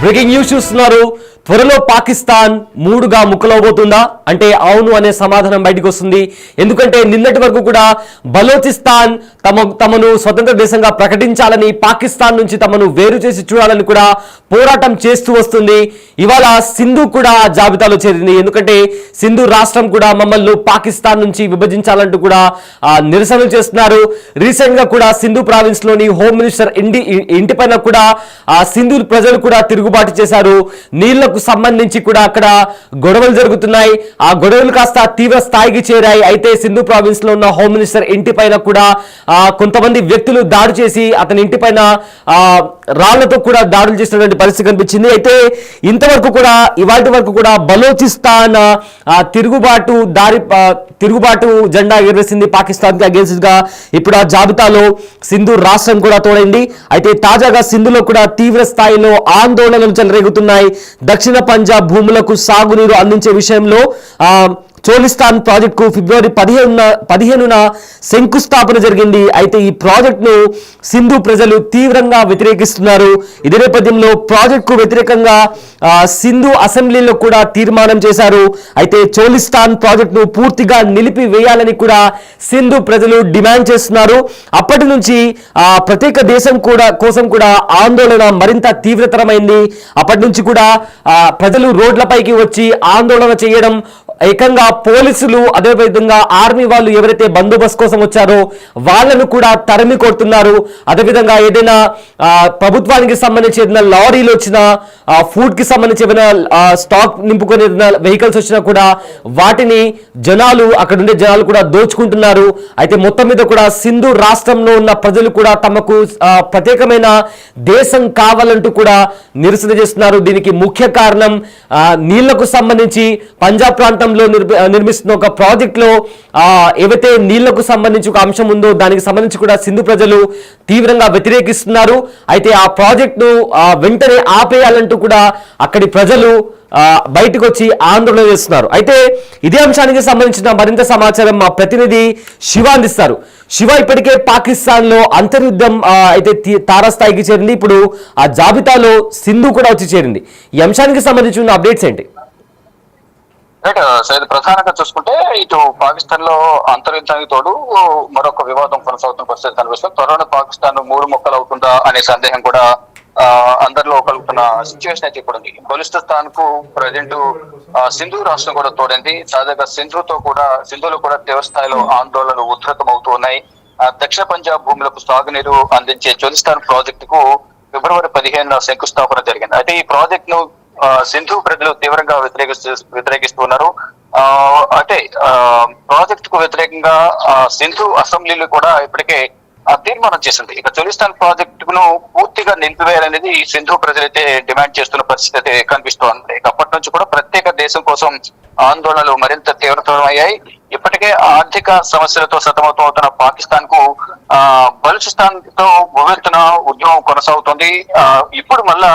Breaking news చూస్తున్నారు. త్వరలో పాకిస్తాన్ మూడుగా ముక్కలవబోతుందా అంటే అవును అనే సమాధానం బయటకు వస్తుంది. ఎందుకంటే నిన్నటి వరకు కూడా బలోచిస్తాన్ తమను స్వతంత్ర దేశంగా ప్రకటించాలని, పాకిస్తాన్ నుంచి తమను వేరు చేసి చూడాలని కూడా పోరాటం చేస్తూ వస్తుంది. ఇవాళ సింధు కూడా జాబితాలో చేరింది. ఎందుకంటే సింధు రాష్ట్రం కూడా మమ్మల్ని పాకిస్తాన్ నుంచి విభజించాలంటూ కూడా నిరసనలు చేస్తున్నారు. రీసెంట్ గా కూడా సింధు ప్రావిన్స్ లోని హోమ్ మినిస్టర్ ఇంటిపైన కూడా సింధు ప్రజలు కూడా తిరుగుబాటు చేశారు. నీళ్లకు సంబంధించి కూడా అక్కడ గొడవలు జరుగుతున్నాయి. ఆ గొడవలు కాస్త తీవ్ర స్థాయికి చేరాయి. అయితే సింధు ప్రావిన్స్ లో ఉన్న హోమ్ మినిస్టర్ ఇంటి పైన కూడా కొంతమంది వ్యక్తులు దాడి చేసి అతని ఇంటి పైన రాళ్లతో కూడా దాడులు చేసినటువంటి పరిస్థితి కనిపించింది. అయితే ఇంతవరకు కూడా ఇవాటి వరకు కూడా బలోచిస్తాన్ తిరుగుబాటు జెండా ఎగరేసింది పాకిస్తాన్ కి అగేన్స్ట్ గా. ఇప్పుడు ఆ జాబితాలో సింధు రాష్ట్రం కూడా తోడైంది. అయితే తాజాగా సింధులో కూడా తీవ్ర స్థాయిలో ఆందోళనలు చెలరేగుతున్నాయి. దక్షిణ పంజాబ్ భూములకు సాగునీరు అందించే విషయంలో చోలిస్తాన్ ప్రాజెక్టుకు ఫిబ్రవరి 15న శంకుస్థాపన జరిగింది. అయితే ఈ ప్రాజెక్టును సింధు ప్రజలు తీవ్రంగా వ్యతిరేకిస్తున్నారు. ఇదే నేపథ్యంలో ప్రాజెక్టుకు వ్యతిరేకంగా సింధు అసెంబ్లీలో కూడా తీర్మానం చేశారు. అయితే చోలిస్తాన్ ప్రాజెక్టును పూర్తిగా నిలిపివేయాలని కూడా సింధు ప్రజలు డిమాండ్ చేస్తున్నారు. అప్పటి నుంచి ప్రత్యేక దేశం కోసం కూడా ఆందోళన మరింత తీవ్రతరమైంది. అప్పటి నుంచి కూడా ప్రజలు రోడ్లపైకి వచ్చి ఆందోళన చేయడం, ఏకంగా పోలీసులు అదేవిధంగా ఆర్మీ వాళ్ళు ఎవరైతే బందోబస్తు కోసం వచ్చారో వాళ్ళను కూడా తరిమి కొడుతున్నారు. అదేవిధంగా ఏదైనా ప్రభుత్వానికి సంబంధించి ఏదైనా లారీలు వచ్చినా, ఫుడ్ కి సంబంధించి ఏదైనా స్టాక్ నింపుకొని ఏదైనా వెహికల్స్ వచ్చినా కూడా వాటిని అక్కడ ఉండే జనాలు కూడా దోచుకుంటున్నారు. అయితే మొత్తం మీద కూడా సింధు రాష్ట్రంలో ఉన్న ప్రజలు కూడా తమకు ప్రత్యేకమైన దేశం కావాలంటూ కూడా నిరసన చేస్తున్నారు. దీనికి ముఖ్య కారణం నీళ్లకు సంబంధించి పంజాబ్ ప్రాంతం నిర్మిస్తున్న ఒక ప్రాజెక్ట్ లో ఏవైతే నీళ్లకు సంబంధించి ఒక అంశం ఉందో దానికి సంబంధించి కూడా సింధు ప్రజలు తీవ్రంగా వ్యతిరేకిస్తున్నారు. అయితే ఆ ప్రాజెక్ట్ ను వెంటనే ఆపేయాలంటూ కూడా అక్కడి ప్రజలు బయటకు వచ్చి ఆందోళన చేస్తున్నారు. అయితే ఇదే అంశానికి సంబంధించిన మరింత సమాచారం మా ప్రతినిధి శివ అందిస్తారు. శివ, ఇప్పటికే పాకిస్తాన్ లో అంతర్యుద్ధం అయితే తారాస్థాయికి చేరింది. ఇప్పుడు ఆ జాబితాలో సింధు కూడా వచ్చి చేరింది. ఈ అంశానికి సంబంధించి ఉన్న అప్డేట్స్ ఏంటి? సైద్, ప్రధానంగా చూసుకుంటే ఇటు పాకిస్తాన్ లో అంతర్యుద్ధానికి తోడు మరొక వివాదం కొనసాగుతున్న పరిస్థితి కనిపిస్తుంది. త్వరలో పాకిస్తాన్ మూడు ముక్కలు అవుతుందా అనే సందేహం కూడా అందరిలో కలుగుతున్న సిచ్యువేషన్ అయితే ఇప్పుడు ఉంది. బలూచిస్తాన్ కు ప్రజెంట్ సింధు రాష్ట్రం కూడా తోడైంది. తాజాగా సింధులో కూడా తీవ్ర స్థాయిలో ఆందోళనలు ఉధృతం అవుతూ ఉన్నాయి. దక్షిణ పంజాబ్ భూములకు సాగునీరు అందించే చోలిస్తాన్ ప్రాజెక్టుకు ఫిబ్రవరి 15న శంకుస్థాపన జరిగింది. అయితే ఈ ప్రాజెక్ట్ ను సింధు ప్రజలు తీవ్రంగా వ్యతిరేకిస్తున్నారు. అంటే ప్రాజెక్ట్ కు వ్యతిరేకంగా సింధు అసెంబ్లీలో కూడా ఇప్పటికే తీర్మానం చేసింది. ఇక చోలిస్తాన్ ప్రాజెక్టును పూర్తిగా నిలిపివేయాలనేది సింధు ప్రజలైతే డిమాండ్ చేస్తున్న పరిస్థితి అయితే కనిపిస్తోంది. అప్పటి నుంచి కూడా ప్రత్యేక దేశం కోసం ఆందోళనలు మరింత తీవ్రతరమయ్యాయి. ఇప్పటికే ఆర్థిక సమస్యలతో సతమతమవుతున్న పాకిస్తాన్ కు బలూచిస్తాన్ తో ఉవ్వెత్తున ఉద్యమం కొనసాగుతోంది. ఇప్పుడు మళ్ళా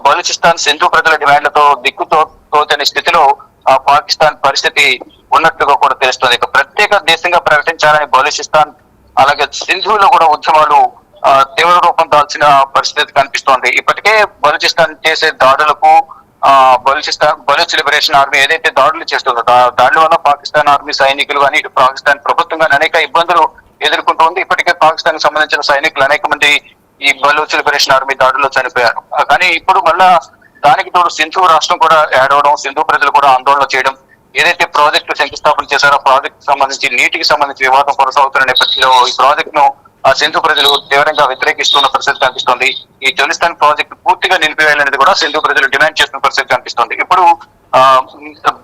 బలూచిస్తాన్ సింధు ప్రజల డిమాండ్లతో తోచని స్థితిలో పాకిస్తాన్ పరిస్థితి ఉన్నట్టుగా కూడా తెలుస్తుంది. ఇక ప్రత్యేక దేశంగా ప్రకటించాలని బలూచిస్తాన్ అలాగే సింధులో కూడా ఉద్యమాలు తీవ్ర రూపం దాల్చిన పరిస్థితి కనిపిస్తోంది. ఇప్పటికే బలూచిస్తాన్ చేసే దాడులకు బలూచ్ లిబరేషన్ ఆర్మీ ఏదైతే దాడులు చేస్తుందో దాడుల వల్ల పాకిస్తాన్ ఆర్మీ సైనికులు కానీ ఇటు పాకిస్తాన్ ప్రభుత్వం కానీ అనేక ఇబ్బందులు ఎదుర్కొంటోంది. ఇప్పటికే పాకిస్తాన్ కి సంబంధించిన సైనికులు అనేక మంది ఈ బలూచ్ లిబరేషన్ ఆర్మీ దాడుల్లో చనిపోయారు. కానీ ఇప్పుడు మళ్ళా దానికి తోడు సింధు రాష్ట్రం కూడా యాడ్ అవడం, సింధు ప్రజలు కూడా ఆందోళన చేయడం, ఏదైతే ప్రాజెక్టు శంకుస్థాపన చేశారో ప్రాజెక్టు సంబంధించి నీటికి సంబంధించి వివాదం కొనసాగుతున్న నేపథ్యంలో ఈ ప్రాజెక్ట్ ను సింధు ప్రజలు తీవ్రంగా వ్యతిరేకిస్తున్న పరిస్థితి కనిపిస్తోంది. ఈ చోలిస్తాన్ ప్రాజెక్టు పూర్తిగా నిలిపివేయాలనేది కూడా సింధు ప్రజలు డిమాండ్ చేస్తున్న పరిస్థితి కనిపిస్తోంది. ఇప్పుడు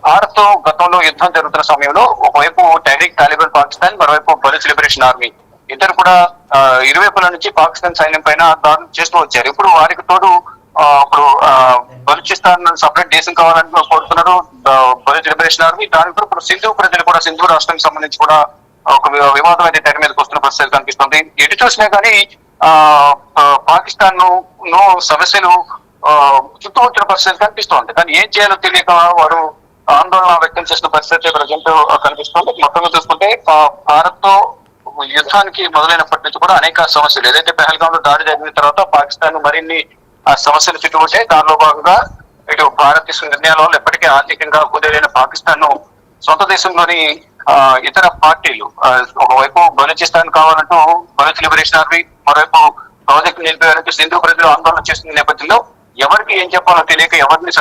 భారత్ తో గతంలో యుద్ధం జరుగుతున్న సమయంలో ఒకవైపు టెహ్రీక్ తాలిబాన్ పాకిస్తాన్, మరోవైపు బలూచ్ లిబరేషన్ ఆర్మీ ఇద్దరు కూడా ఇరువైపుల నుంచి పాకిస్తాన్ సైన్యం పైన దాడులు చేస్తూ వచ్చారు. ఇప్పుడు వారికి తోడు ఇప్పుడు బలూచిస్తాన్ సపరేట్ దేశం కావాలని కోరుతున్నారు బలూచ్ లిబరేషన్ ఆర్మీ. దానికి ఇప్పుడు సింధు ప్రజలు కూడా సింధు రాష్ట్రానికి సంబంధించి కూడా ఒక వివాదం అయితే తెర మీదకి వస్తున్న పరిస్థితి కనిపిస్తుంది. ఎటు చూసినా కానీ పాకిస్తాన్ ను సమస్యలు చుట్టుముట్టిన పరిస్థితి కనిపిస్తోంది. కానీ ఏం చేయాలో తెలియక వారు ఆందోళన వ్యక్తం చేసిన పరిస్థితి ప్రజెంట్ కనిపిస్తోంది. మొత్తంగా చూసుకుంటే భారత్ తో యుద్ధానికి మొదలైనప్పటి నుంచి కూడా అనేక సమస్యలు, ఏదైతే పెహల్గాం లో దాడి జరిగిన తర్వాత పాకిస్తాన్ మరిన్ని సమస్యలు చుట్టుముట్టాయి. దానిలో భాగంగా ఇటు భారత్ తీసుకున్న నిర్ణయాల వల్ల ఎప్పటికీ ఆర్థికంగా కుదేలైన పాకిస్తాన్ ను సొంత దేశంలోని ఇతర పార్టీలు ఒకవైపు బలూచిస్తాన్ కావాలంటూ బలూచ్ లిబరేషన్ ఆర్మీ, మరోవైపు ప్రాజెక్టు నిలిపేయాలంటూ సింధు ప్రజలు ఆందోళన చేస్తున్న నేపథ్యంలో ఎవరికి ఏం చెప్పాలో తెలియక ఎవరిని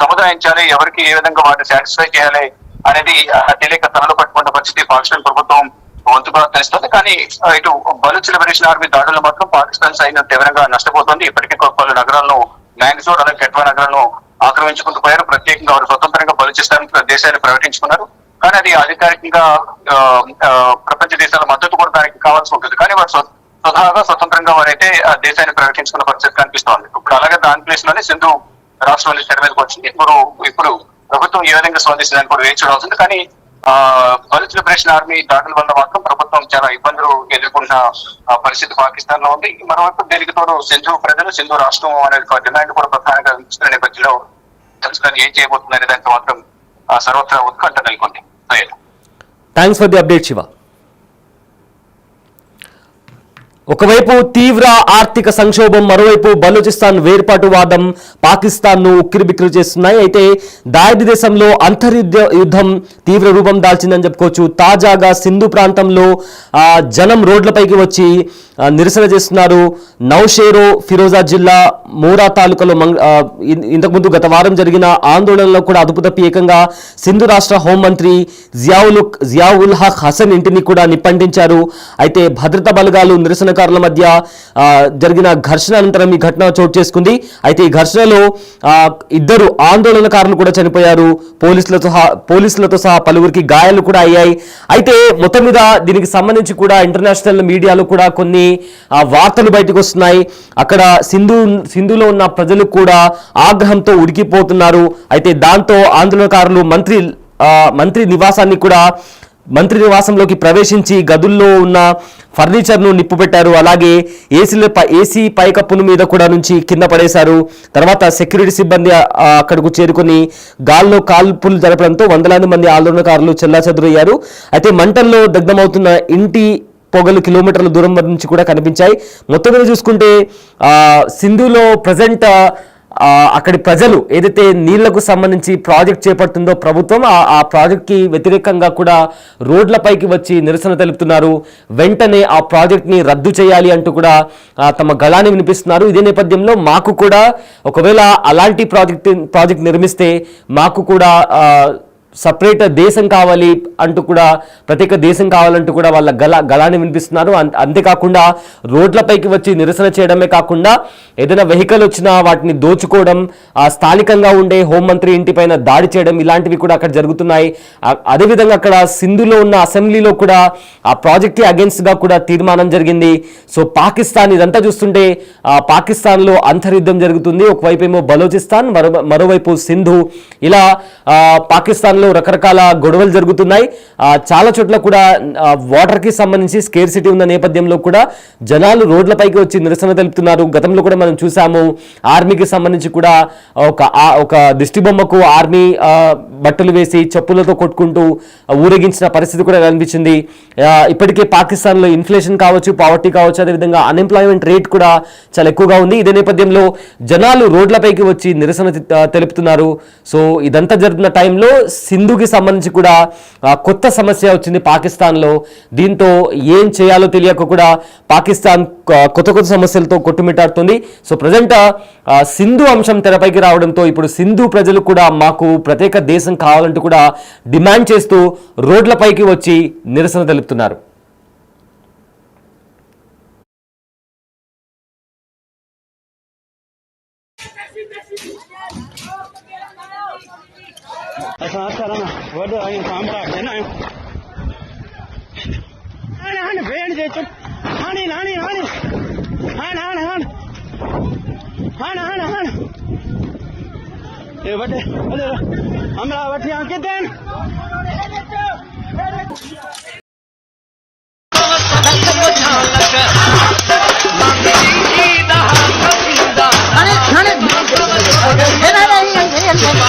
సముదాయించాలి, ఎవరికి ఏ విధంగా వాటిని సాటిస్ఫై చేయాలి అనేది తెలియక తనలో పట్టుకున్న పరిస్థితి పాకిస్తాన్ ప్రభుత్వం వంతుగా తెలుస్తుంది. కానీ ఇటు బలూచ్ లిబరేషన్ ఆర్మీ దాడులు మాత్రం పాకిస్తాన్ సైన్యం తీవ్రంగా నష్టపోతుంది. ఇప్పటికే పలు నగరాలను మ్యాంగ్జోర్ అలాగే కెట్వా నగరాలను ఆక్రమించుకుంటూ పోయారు. ప్రత్యేకంగా వారు స్వతంత్రంగా బలూచిస్తాన్ దేశాన్ని ప్రకటించుకున్నారు. కానీ అది అధికారికంగా ప్రపంచ దేశాల మద్దతు కూడా దానికి కావాల్సి ఉంటుంది. కానీ వారు స్వతంత్రంగా వారైతే ఆ దేశాన్ని ప్రకటించుకున్న పరిస్థితి కనిపిస్తోంది. ఇప్పుడు అలాగే దాని ప్లేస్ లోనే సింధు రాష్ట్రం తెర మీదకి వచ్చింది. ఇప్పుడు ప్రభుత్వం ఏ విధంగా స్పందిస్తుందని కూడా వేచి చూడాల్సింది. కానీ బలూచ్ లిబరేషన్ ఆర్మీ దాడుల వల్ల మాత్రం ప్రభుత్వం చాలా ఇబ్బందులు ఎదుర్కొంటున్న పరిస్థితి పాకిస్తాన్ లో ఉంది. మరోవైపు దీనికి తోడు సింధు ప్రజలు, సింధు రాష్ట్రం అనే డిమాండ్ కూడా ప్రధానంగా వినిపిస్తున్న నేపథ్యంలో ఏం చేయబోతుందనే దానికి మాత్రం సర్వత్రా ఉత్కంఠ నెలకొంది. Thanks for the update Shiva. ఒకవైపు తీవ్ర ఆర్థిక సంక్షోభం, మరోవైపు బలూచిస్తాన్ వేర్పాటువాదం పాకిస్తాన్ను ఉక్కిరిబిక్కిరి చేస్తున్నాయి. అయితే దాయిదీ దేశంలో యుద్ధం తీవ్ర రూపం దాల్చిందని చెప్పుకోవచ్చు. తాజాగా సింధు ప్రాంతంలో జనం రోడ్లపైకి వచ్చి నిరసన చేస్తున్నారు. నౌషేరో ఫిరోజా జిల్లా మోరా తాలూకాలో ఇంతకుముందు గత వారం జరిగిన ఆందోళనలో కూడా అదుపు తప్పి ఏకంగా సింధు రాష్ట్ర హోంమంత్రి జియావుల్ హక్ హసన్ ఇంటిని కూడా నిప్పంటించారు. అయితే భద్రతా బలగాలు నిరసనకారుల మధ్య జరిగిన ఘర్షణ అనంతరం ఈ ఘటన చోటు చేసుకుంది. అయితే ఈ ఘర్షణలో 2 ఆందోళనకారులు కూడా చనిపోయారు. పోలీసులతో సహా పలువురికి గాయాలు కూడా అయ్యాయి. అయితే మొత్తం మీద దీనికి సంబంధించి కూడా ఇంటర్నేషనల్ మీడియాలో కూడా కొన్ని వార్తలు బయటకు వస్తున్నాయి. అక్కడ సింధులో ఉన్న ప్రజలు కూడా ఆగ్రహంతో ఉడికిపోతున్నారు. అయితే దాంతో ఆందోళనకారులు మంత్రి నివాసంలోకి ప్రవేశించి గదుల్లో ఉన్న ఫర్నిచర్ను నిప్పుపెట్టారు. అలాగే ఏసీ పైకప్పుల మీద కూడా నుంచి కింద పడేశారు. తర్వాత సెక్యూరిటీ సిబ్బంది అక్కడకు చేరుకొని గాల్లో కాల్పులు జరపడంతో వందలాది మంది ఆందోళనకారులు చెల్లాచెదురయ్యారు. అయితే మంటల్లో దగ్ధమవుతున్న ఇంటి పొగలు కిలోమీటర్ల దూరం నుంచి కూడా కనిపించాయి. మొత్తం మీద చూసుకుంటే సింధులో ప్రజెంట్ అక్కడి ప్రజలు ఏదైతే నీళ్లకు సంబంధించి ప్రాజెక్ట్ చేపడుతుందో ప్రభుత్వం, ఆ ప్రాజెక్ట్కి వ్యతిరేకంగా కూడా రోడ్లపైకి వచ్చి నిరసన తెలుపుతున్నారు. వెంటనే ఆ ప్రాజెక్ట్ని రద్దు చేయాలి అంటూ కూడా తమ గళాన్ని వినిపిస్తున్నారు. ఇదే నేపథ్యంలో మాకు కూడా ఒకవేళ అలాంటి ప్రాజెక్ట్ నిర్మిస్తే మాకు కూడా సపరేట్ దేశం కావాలి అంటూ కూడా, ప్రత్యేక దేశం కావాలంటూ కూడా వాళ్ళ గళాన్ని వినిపిస్తున్నారు. అంతేకాకుండా రోడ్లపైకి వచ్చి నిరసన చేయడమే కాకుండా ఏదైనా వెహికల్ వచ్చినా వాటిని దోచుకోవడం, స్థానికంగా ఉండే హోంమంత్రి ఇంటిపైన దాడి చేయడం, ఇలాంటివి కూడా అక్కడ జరుగుతున్నాయి. అదేవిధంగా అక్కడ సింధులో ఉన్న అసెంబ్లీలో కూడా ఆ ప్రాజెక్ట్కి అగేన్స్ట్గా కూడా తీర్మానం జరిగింది. సో పాకిస్తాన్ ఇదంతా చూస్తుంటే పాకిస్తాన్లో అంతర్యుద్ధం జరుగుతుంది. ఒకవైపు ఏమో బలూచిస్తాన్, మరోవైపు సింధు, ఇలా పాకిస్తాన్లో రకరకాల గొడవలు జరుగుతున్నాయి. చాలా చోట్ల కూడా వాటర్ కి సంబంధించి స్కేర్సిటీ ఉన్న నేపథ్యంలో కూడా జనాలు రోడ్లపైకి వచ్చి నిరసన తెలుపుతున్నారు. గతంలో కూడా మనం చూసాము, ఆర్మీకి సంబంధించి కూడా ఒక దిష్టి బొమ్మకు ఆర్మీ బట్టలు వేసి చెప్పులతో కొట్టుకుంటూ ఊరేగించిన పరిస్థితి కూడా కనిపించింది. ఇప్పటికే పాకిస్తాన్లో ఇన్ఫ్లేషన్ కావచ్చు, పావర్టీ కావచ్చు, అదేవిధంగా అన్ఎంప్లాయ్మెంట్ రేట్ కూడా చాలా ఎక్కువగా ఉంది. ఇదే నేపథ్యంలో జనాలు రోడ్లపైకి వచ్చి నిరసన తెలుపుతున్నారు. సో ఇదంతా జరుగుతున్న టైంలో సింధుకి సంబంధించి కూడా కొత్త సమస్య వచ్చింది పాకిస్తాన్లో. దీంతో ఏం చేయాలో తెలియక కూడా పాకిస్తాన్ కొత్త సమస్యలతో కొట్టుమిట్టాడుతుంది. సో ప్రజెంట్ సింధు అంశం తెరపైకి రావడంతో ఇప్పుడు సింధు ప్రజలు కూడా మాకు ప్రత్యేక దేశం కావాలంటూ కూడా డిమాండ్ చేస్తూ రోడ్లపైకి వచ్చి నిరసన తెలుపుతున్నారు. अमरावती